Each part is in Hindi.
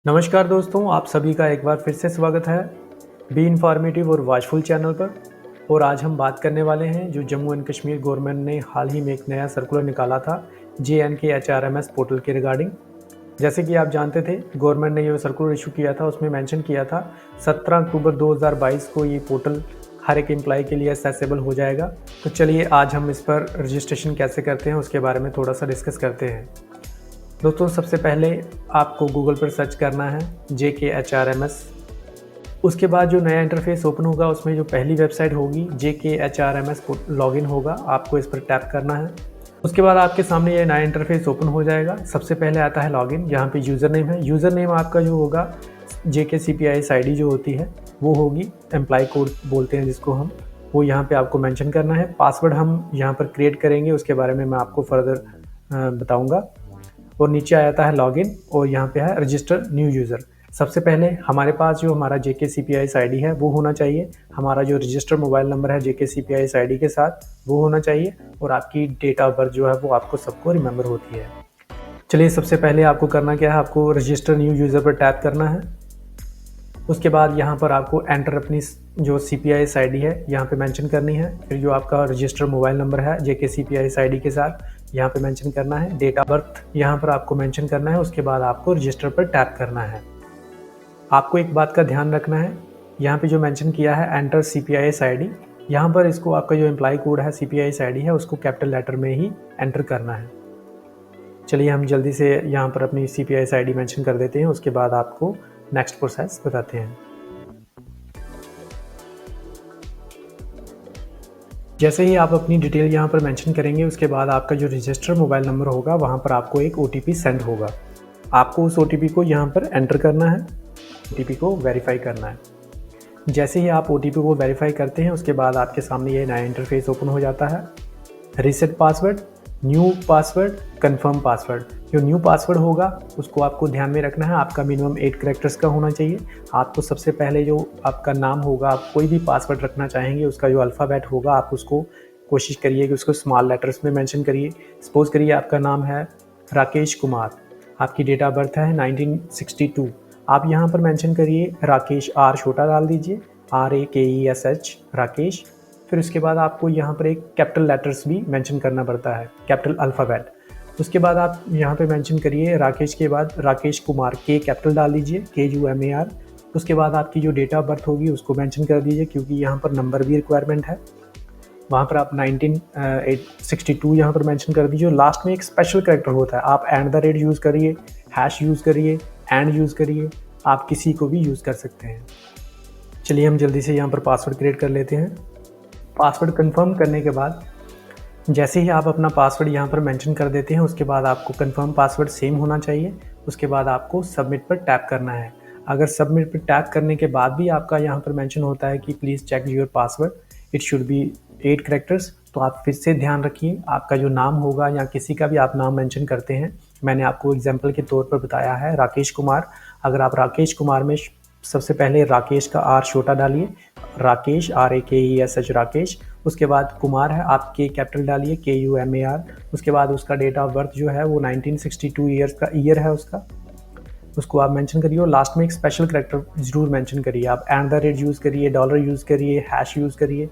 नमस्कार दोस्तों, आप सभी का एक बार फिर से स्वागत है बी इन्फॉर्मेटिव और वॉचफुल चैनल पर। और आज हम बात करने वाले हैं जो जम्मू एंड कश्मीर गवर्नमेंट ने हाल ही में एक नया सर्कुलर निकाला था JNK HRMS पोर्टल के रिगार्डिंग। जैसे कि आप जानते थे, गवर्नमेंट ने ये सर्कुलर इशू किया था, उसमें मेंशन किया था 17 अक्टूबर 2022 को ये पोर्टल हर एक एम्प्लॉय के लिए एक्सेसिबल हो जाएगा। तो चलिए आज हम इस पर रजिस्ट्रेशन कैसे करते हैं उसके बारे में थोड़ा सा डिस्कस करते हैं। दोस्तों, सबसे पहले आपको गूगल पर सर्च करना है JKHRMS। उसके बाद जो नया इंटरफेस ओपन होगा उसमें जो पहली वेबसाइट होगी JKHRMS लॉगिन होगा, आपको इस पर टैप करना है। उसके बाद आपके सामने ये नया इंटरफेस ओपन हो जाएगा। सबसे पहले आता है लॉगिन, यहाँ पे यूज़र नेम है। यूज़र नेम आपका जो होगा JKCPIS ID जो होती है वो होगी, एम्प्लॉय कोड बोलते हैं जिसको हम, वो यहाँ पे आपको मेंशन करना है। पासवर्ड हम यहाँ पर क्रिएट करेंगे, उसके बारे में मैं आपको फर्दर बताऊँगा। और नीचे आ जाता है लॉगिन और यहाँ पे है रजिस्टर न्यू यूज़र। सबसे पहले हमारे पास जो हमारा JKCPIS ID है वो होना चाहिए, हमारा जो रजिस्टर मोबाइल नंबर है JKCPIS ID के साथ वो होना चाहिए, और आपकी डेट ऑफ बर्थ जो है वो आपको सबको रिमेंबर होती है। चलिए, सबसे पहले आपको करना क्या है, आपको रजिस्टर न्यू यूज़र पर टैप करना है। उसके बाद यहाँ पर आपको एंटर अपनी जो CPIS ID है यहाँ पे मेंशन करनी है। फिर जो आपका रजिस्टर मोबाइल नंबर है JKCPIS ID के साथ यहाँ पे मेंशन करना है। डेट ऑफ बर्थ यहाँ पर आपको मेंशन करना है। उसके बाद आपको रजिस्टर पर टैप करना है। आपको एक बात का ध्यान रखना है, यहाँ पे जो मेंशन किया है एंटर CPIS ID, यहाँ पर इसको आपका जो एम्प्लॉय कोड है CPIS ID है उसको कैपिटल लेटर में ही एंटर करना है। चलिए हम जल्दी से यहाँ पर अपनी CPIS ID मेंशन कर देते हैं, उसके बाद आपको नेक्स्ट प्रोसेस बताते हैं। जैसे ही आप अपनी डिटेल यहाँ पर मेंशन करेंगे उसके बाद आपका जो रजिस्टर मोबाइल नंबर होगा वहाँ पर आपको एक OTP सेंड होगा। आपको उस OTP को यहाँ पर एंटर करना है, OTP को वेरीफाई करना है। जैसे ही आप OTP को वेरीफाई करते हैं उसके बाद आपके सामने ये नया इंटरफेस ओपन हो जाता है। Reset password, new password, confirm password. जो न्यू पासवर्ड होगा उसको आपको ध्यान में रखना है, आपका मिनिमम 8 कैरेक्टर्स का होना चाहिए। आपको सबसे पहले जो आपका नाम होगा, आप कोई भी पासवर्ड रखना चाहेंगे उसका जो अल्फ़ाबेट होगा आप उसको कोशिश करिए कि उसको स्मॉल लेटर्स में मेंशन करिए। सपोज़ करिए आपका नाम है राकेश कुमार, आपकी डेट ऑफ बर्थ है 1962, आप यहाँ पर मेंशन करिए राकेश, R छोटा डाल दीजिए, RAKESH राकेश। फिर उसके बाद आपको यहाँ पर एक कैपिटल लेटर्स भी मेंशन करना पड़ता है, कैपिटल अल्फ़ाबेट। उसके बाद आप यहाँ पे मेंशन करिए राकेश के बाद राकेश कुमार, K कैपिटल डाल दीजिए, KUMAR। उसके बाद आपकी जो डेट ऑफ बर्थ होगी उसको मेंशन कर दीजिए, क्योंकि यहाँ पर नंबर भी रिक्वायरमेंट है। वहाँ पर आप 1962 यहाँ पर मेंशन कर दीजिए। लास्ट में एक स्पेशल कैरेक्टर होता है, आप @ यूज़ करिए, हैश यूज़ करिए, एंड यूज़ करिए, आप किसी को भी यूज़ कर सकते हैं। चलिए हम जल्दी से यहाँ पर पासवर्ड क्रिएट कर लेते हैं। पासवर्ड कंफर्म करने के बाद जैसे ही आप अपना पासवर्ड यहाँ पर मेंशन कर देते हैं उसके बाद आपको कंफर्म पासवर्ड सेम होना चाहिए। उसके बाद आपको सबमिट पर टैप करना है। अगर सबमिट पर टैप करने के बाद भी आपका यहाँ पर मेंशन होता है कि please check your password, it should be 8 characters, तो आप फिर से ध्यान रखिए आपका जो नाम होगा या किसी का भी आप नाम मेंशन करते हैं, मैंने आपको एग्जाम्पल के तौर पर बताया है राकेश कुमार। अगर आप राकेश कुमार में सबसे पहले राकेश का R छोटा डालिए, राकेश RAKESH राकेश। उसके बाद कुमार है, आप K कैपिटल डालिए, KUMAR। उसके बाद उसका डेट ऑफ बर्थ जो है वो 1962 ईयर्स का ईयर है उसका, उसको आप मेंशन करिए। और लास्ट में एक स्पेशल कैरेक्टर ज़रूर मेंशन करिए, आप @ यूज़ करिए, डॉलर यूज़ करिए, हैश यूज़ करिए,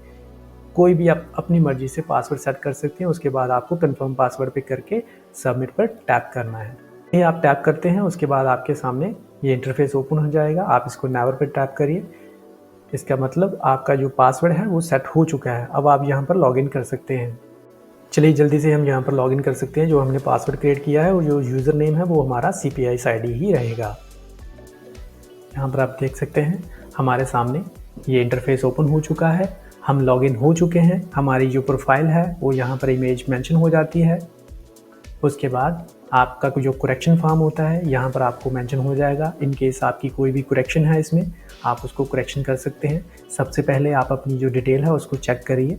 कोई भी आप अपनी मर्ज़ी से पासवर्ड सेट कर सकते हैं। उसके बाद आपको कंफर्म पासवर्ड पे करके सबमिट पर टैप करना है। ये आप टैप करते हैं उसके बाद आपके सामने ये इंटरफेस ओपन हो जाएगा। आप इसको नेवर पर टैप करिए, इसका मतलब आपका जो पासवर्ड है वो सेट हो चुका है। अब आप यहाँ पर लॉगिन कर सकते हैं। चलिए जल्दी से हम यहाँ पर लॉगिन कर सकते हैं। जो हमने पासवर्ड क्रिएट किया है और जो यूज़र नेम है वो हमारा CPIS ID ही रहेगा। यहाँ पर आप देख सकते हैं हमारे सामने ये इंटरफेस ओपन हो चुका है, हम लॉगिन हो चुके हैं। हमारी जो प्रोफाइल है वो यहाँ पर इमेज मेंशन हो जाती है। उसके बाद आपका जो करेक्शन फॉर्म होता है यहाँ पर आपको मेंशन हो जाएगा। इन केस आपकी कोई भी करेक्शन है इसमें, आप उसको करेक्शन कर सकते हैं। सबसे पहले आप अपनी जो डिटेल है उसको चेक करिए।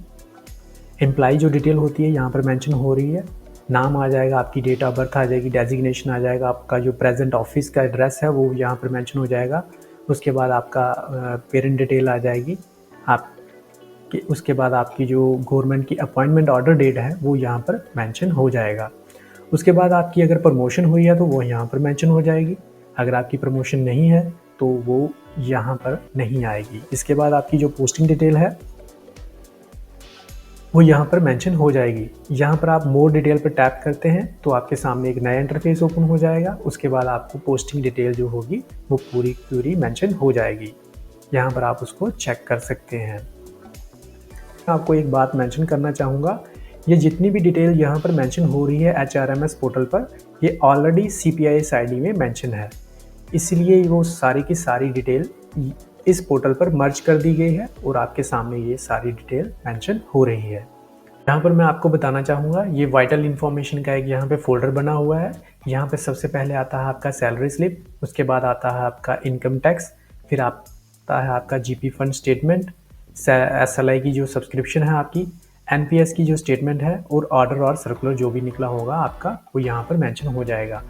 एम्प्लॉय जो डिटेल होती है यहाँ पर मेंशन हो रही है, नाम आ जाएगा, आपकी डेट ऑफ बर्थ आ जाएगी, डेजिग्नेशन आ जाएगा, आपका जो प्रेजेंट ऑफिस का एड्रेस है वो यहाँ पर मेंशन हो जाएगा। उसके बाद आपका पेरेंट डिटेल आ जाएगी उसके बाद आपकी जो गवर्नमेंट की अपॉइंटमेंट ऑर्डर डेट है वो यहाँ पर मेंशन हो जाएगा। उसके बाद आपकी अगर प्रमोशन हुई है तो वो यहाँ पर मेंशन हो जाएगी। अगर आपकी प्रमोशन नहीं है तो वो यहाँ पर नहीं आएगी। इसके बाद आपकी जो पोस्टिंग डिटेल है वो यहाँ पर मेंशन हो जाएगी। यहाँ पर आप मोर डिटेल पर टैप करते हैं तो आपके सामने एक नया इंटरफेस ओपन हो जाएगा। उसके बाद आपको पोस्टिंग डिटेल जो होगी वो पूरी मेंशन हो जाएगी। यहाँ पर आप उसको चेक कर सकते हैं। आपको एक बात मेंशन करना चाहूँगा, ये जितनी भी डिटेल यहाँ पर मेंशन हो रही है HRMS पोर्टल पर, ये ऑलरेडी CPIS ID में मेंशन है, इसलिए वो सारी की सारी डिटेल इस पोर्टल पर मर्ज कर दी गई है और आपके सामने ये सारी डिटेल मेंशन हो रही है। यहाँ पर मैं आपको बताना चाहूँगा, ये वाइटल इन्फॉर्मेशन का एक यहाँ पे फोल्डर बना हुआ है। यहाँ पे सबसे पहले आता है आपका सैलरी स्लिप, उसके बाद आता है आपका इनकम टैक्स, फिर आता है आपका GP फंड स्टेटमेंट, SLI की जो सब्सक्रिप्शन है आपकी, NPS की जो स्टेटमेंट है, और ऑर्डर और सर्कुलर जो भी निकला होगा आपका वो यहाँ पर मेंशन हो जाएगा।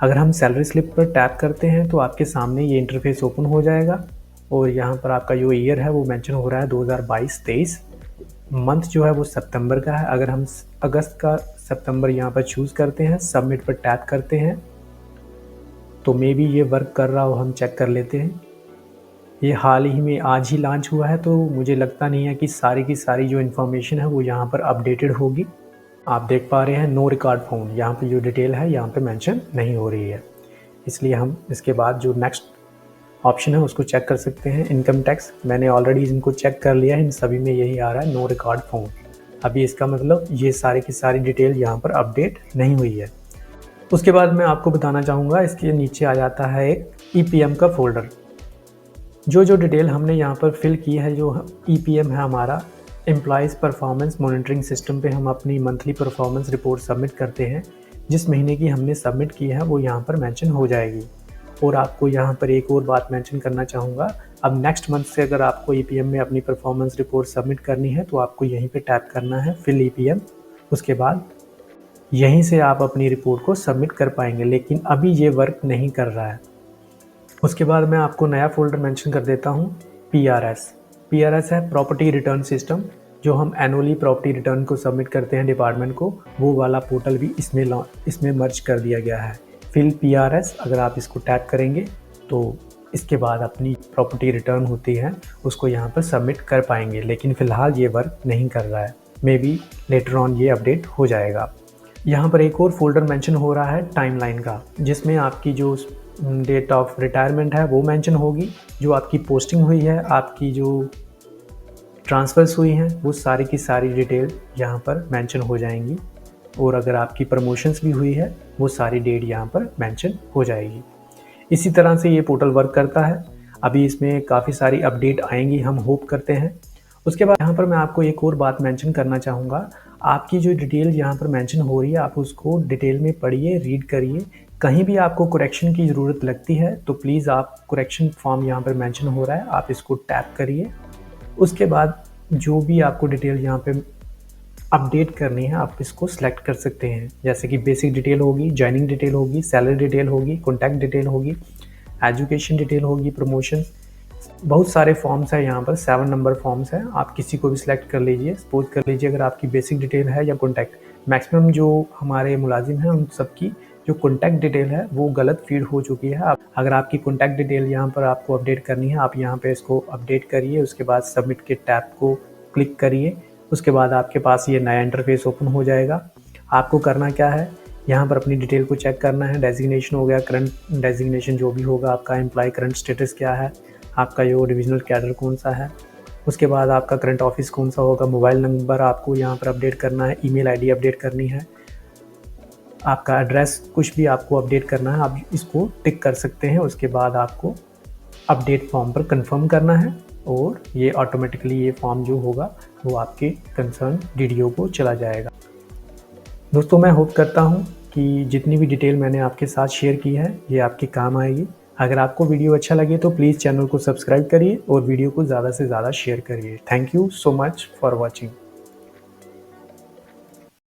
अगर हम सैलरी स्लिप पर टैप करते हैं तो आपके सामने ये इंटरफेस ओपन हो जाएगा और यहाँ पर आपका जो ईयर है वो मेंशन हो रहा है 2022-23। मंथ जो है वो सितंबर का है। अगर हम अगस्त का सितंबर यहाँ पर चूज़ करते हैं, सबमिट पर टैप करते हैं तो मे बी ये वर्क कर रहा हो, हम चेक कर लेते हैं। ये हाल ही में आज ही लॉन्च हुआ है तो मुझे लगता नहीं है कि सारी की सारी जो इन्फॉर्मेशन है वो यहाँ पर अपडेटेड होगी। आप देख पा रहे हैं नो रिकॉर्ड फाउंड, यहाँ पे जो डिटेल है यहाँ पे मेंशन नहीं हो रही है, इसलिए हम इसके बाद जो नेक्स्ट ऑप्शन है उसको चेक कर सकते हैं। इनकम टैक्स मैंने ऑलरेडी इनको चेक कर लिया है, इन सभी में यही आ रहा है नो रिकॉर्ड फाउंड। अभी इसका मतलब ये सारी की सारी डिटेल यहाँ पर अपडेट नहीं हुई है। उसके बाद मैं आपको बताना चाहूँगा, इसके नीचे आ जाता है एक EPM का फोल्डर। जो डिटेल हमने यहाँ पर फिल की है, जो EPM है हमारा एम्प्लॉयज़ परफॉर्मेंस मॉनिटरिंग सिस्टम पे हम अपनी मंथली परफॉर्मेंस रिपोर्ट सबमिट करते हैं, जिस महीने की हमने सबमिट की है वो यहाँ पर मेंशन हो जाएगी। और आपको यहाँ पर एक और बात मेंशन करना चाहूँगा, अब नेक्स्ट मंथ से अगर आपको EPM में अपनी परफॉर्मेंस रिपोर्ट सबमिट करनी है तो आपको यहीं पे टैप करना है फिल EPM। उसके बाद यहीं से आप अपनी रिपोर्ट को सबमिट कर पाएंगे, लेकिन अभी ये वर्क नहीं कर रहा है। उसके बाद मैं आपको नया फोल्डर मेंशन कर देता हूँ, PRS है प्रॉपर्टी रिटर्न सिस्टम। जो हम एनुअली प्रॉपर्टी रिटर्न को सबमिट करते हैं डिपार्टमेंट को, वो वाला पोर्टल भी इसमें मर्ज कर दिया गया है। फिल PRS, अगर आप इसको टैप करेंगे तो इसके बाद अपनी प्रॉपर्टी रिटर्न होती है उसको यहाँ पर सबमिट कर पाएंगे, लेकिन फ़िलहाल ये वर्क नहीं कर रहा है। मे बी लेटर ऑन ये अपडेट हो जाएगा। यहाँ पर एक और फोल्डर मेंशन हो रहा है टाइमलाइन का, जिसमें आपकी जो डेट ऑफ रिटायरमेंट है वो मेंशन होगी, जो आपकी पोस्टिंग हुई है, आपकी जो ट्रांसफ़र्स हुई हैं, वो सारी की सारी डिटेल यहाँ पर मेंशन हो जाएंगी, और अगर आपकी प्रमोशंस भी हुई है वो सारी डेट यहाँ पर मेंशन हो जाएगी। इसी तरह से ये पोर्टल वर्क करता है। अभी इसमें काफ़ी सारी अपडेट आएंगी, हम होप करते हैं। उसके बाद यहाँ पर मैं आपको एक और बात मेंशन करना चाहूँगा, आपकी जो डिटेल यहाँ पर मेंशन हो रही है आप उसको डिटेल में पढ़िए, रीड करिए। कहीं भी आपको करेक्शन की ज़रूरत लगती है तो प्लीज़ आप करेक्शन फॉर्म यहाँ पर मेंशन हो रहा है, आप इसको टैप करिए। उसके बाद जो भी आपको डिटेल यहाँ पे अपडेट करनी है आप इसको सिलेक्ट कर सकते हैं, जैसे कि बेसिक डिटेल होगी, जॉइनिंग डिटेल होगी, सैलरी डिटेल होगी, कॉन्टैक्ट डिटेल होगी, एजुकेशन डिटेल होगी, प्रमोशन। बहुत सारे फॉर्म्स हैं यहाँ पर, 7 नंबर फॉर्म्स हैं, आप किसी को भी सिलेक्ट कर लीजिए। सपोज कर लीजिए अगर आपकी बेसिक डिटेल है या कॉन्टैक्ट, मैक्सिमम जो हमारे मुलाजिम हैं उन सबकी जो कॉन्टैक्ट डिटेल है वो गलत फीड हो चुकी है। अगर आपकी कॉन्टैक्ट डिटेल यहाँ पर आपको अपडेट करनी है, आप यहाँ पे इसको अपडेट करिए। उसके बाद सबमिट के टैब को क्लिक करिए। उसके बाद आपके पास ये नया इंटरफेस ओपन हो जाएगा। आपको करना क्या है, यहाँ पर अपनी डिटेल को चेक करना है। डेजिग्नेशन हो गया, करंट डेजिग्नेशन जो भी होगा आपका, एम्प्लॉय करंट स्टेटस क्या है, आपका जो डिविजनल कैडर कौन सा है, उसके बाद आपका करंट ऑफिस कौन सा होगा, मोबाइल नंबर आपको यहाँ पर अपडेट करना है, ईमेल आईडी अपडेट करनी है, आपका एड्रेस कुछ भी आपको अपडेट करना है, आप इसको टिक कर सकते हैं। उसके बाद आपको अपडेट फॉर्म पर कंफर्म करना है और ये ऑटोमेटिकली ये फॉर्म जो होगा वो आपके कंसर्न DDO को चला जाएगा। दोस्तों मैं होप करता हूँ कि जितनी भी डिटेल मैंने आपके साथ शेयर की है ये आपके काम आएगी। अगर आपको वीडियो अच्छा लगे तो प्लीज़ चैनल को सब्सक्राइब करिए और वीडियो को ज़्यादा से ज़्यादा शेयर करिए। Thank you so much for watching.